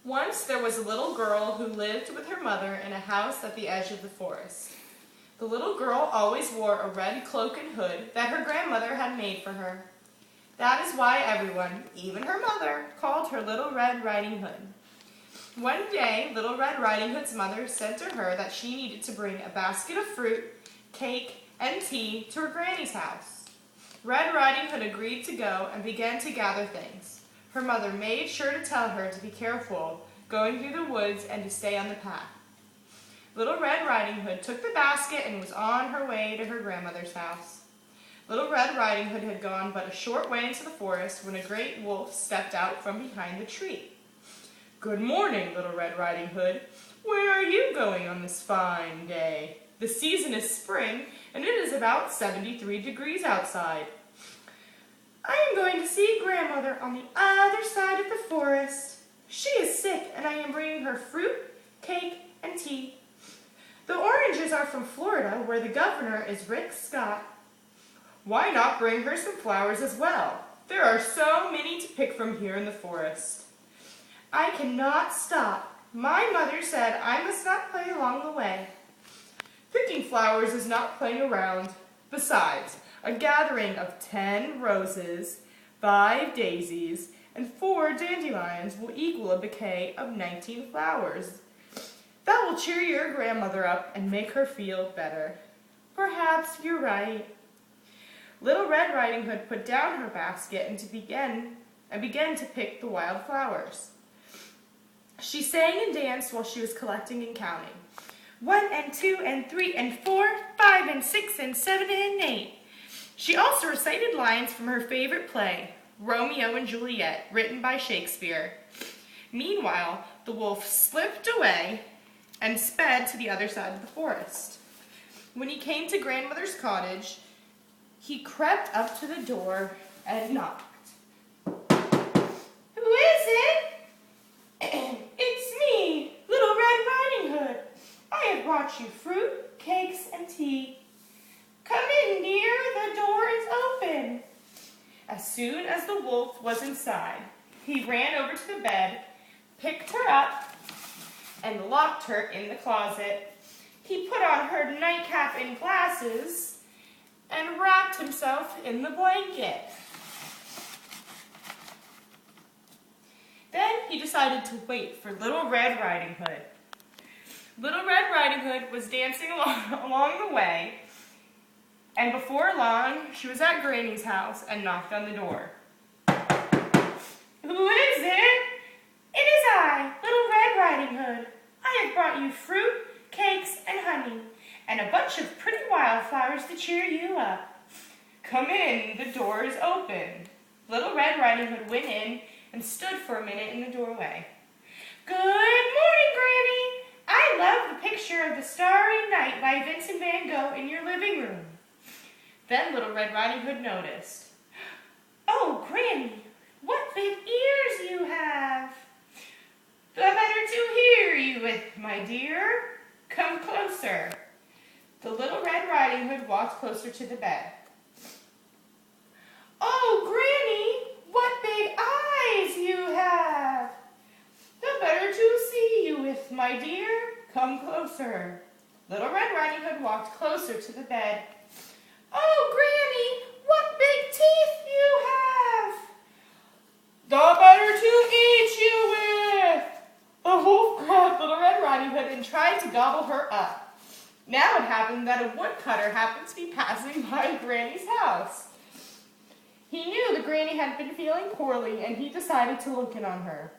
Once there was a little girl who lived with her mother in a house at the edge of the forest. The little girl always wore a red cloak and hood that her grandmother had made for her. That is why everyone, even her mother, called her Little Red Riding Hood. One day, Little Red Riding Hood's mother said to her that she needed to bring a basket of fruit, cake, and tea to her granny's house. Red Riding Hood agreed to go and began to gather things. Her mother made sure to tell her to be careful going through the woods and to stay on the path. Little Red Riding Hood took the basket and was on her way to her grandmother's house. Little Red Riding Hood had gone but a short way into the forest when a great wolf stepped out from behind the tree. "Good morning, Little Red Riding Hood. Where are you going on this fine day? The season is spring, and it is about 73 degrees outside." "I am going to see Grandmother on the other side of the forest. She is sick, and I am bringing her fruit, cake, and tea. The oranges are from Florida, where the governor is Rick Scott." "Why not bring her some flowers as well? There are so many to pick from here in the forest." "I cannot stop. My mother said I must not play along the way." "Picking flowers is not playing around. Besides, a gathering of 10 roses, 5 daisies, and 4 dandelions will equal a bouquet of 19 flowers. That will cheer your grandmother up and make her feel better." "Perhaps you're right." Little Red Riding Hood put down her basket and began to pick the wild flowers. She sang and danced while she was collecting and counting. 1 and 2 and 3 and 4, 5 and 6 and 7 and 8. She also recited lines from her favorite play, Romeo and Juliet, written by Shakespeare. Meanwhile, the wolf slipped away and sped to the other side of the forest. When he came to Grandmother's cottage, he crept up to the door and knocked. "Who is it?" "It's me, Little Red Riding Hood. I have brought you fruit, cakes, and tea." "Come in, dear, the door is open." As soon as the wolf was inside, he ran over to the bed, picked her up, and locked her in the closet. He put on her nightcap and glasses and wrapped himself in the blanket. Then he decided to wait for Little Red Riding Hood. Little Red Riding Hood was dancing along the way, and before long, she was at Granny's house and knocked on the door. "Who is it?" "It is I, Little Red Riding Hood. I have brought you fruit, cakes, and honey, and a bunch of pretty wildflowers to cheer you up." "Come in, the door is open." Little Red Riding Hood went in and stood for a minute in the doorway. "Good morning, Granny. I love the picture of the Starry Night by Vincent van Gogh in your living room." Then Little Red Riding Hood noticed. "Oh, Granny, what big ears you have." "The better to hear you with, my dear. Come closer." The Little Red Riding Hood walked closer to the bed. "Oh, Granny, what big eyes you have." "The better to see you with, my dear. Come closer." Little Red Riding Hood walked closer to the bed. "Oh, Granny, what big teeth you have." "The better to eat you with." The wolf grabbed Little Red Riding Hood and tried to gobble her up. Now it happened that a woodcutter happened to be passing by Granny's house. He knew the Granny had been feeling poorly, and he decided to look in on her.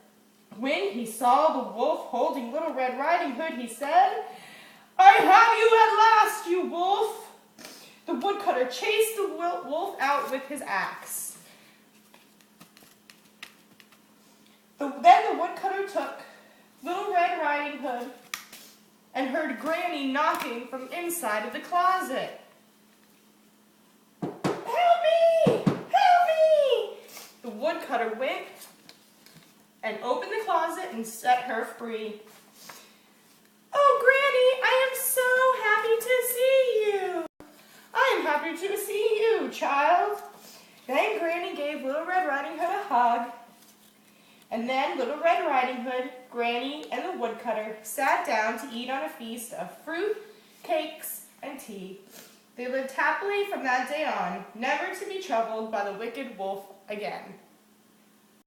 When he saw the wolf holding Little Red Riding Hood, he said, "I have you at last, you wolf." The woodcutter chased the wolf out with his axe. Then the woodcutter took Little Red Riding Hood and heard Granny knocking from inside of the closet. "Help me! Help me!" The woodcutter went and opened the closet and set her free. "Oh, Granny, I am so happy to see you." "I am happy to see you, child." Then Granny gave Little Red Riding Hood a hug. And then Little Red Riding Hood, Granny, and the woodcutter sat down to eat on a feast of fruit, cakes, and tea. They lived happily from that day on, never to be troubled by the wicked wolf again.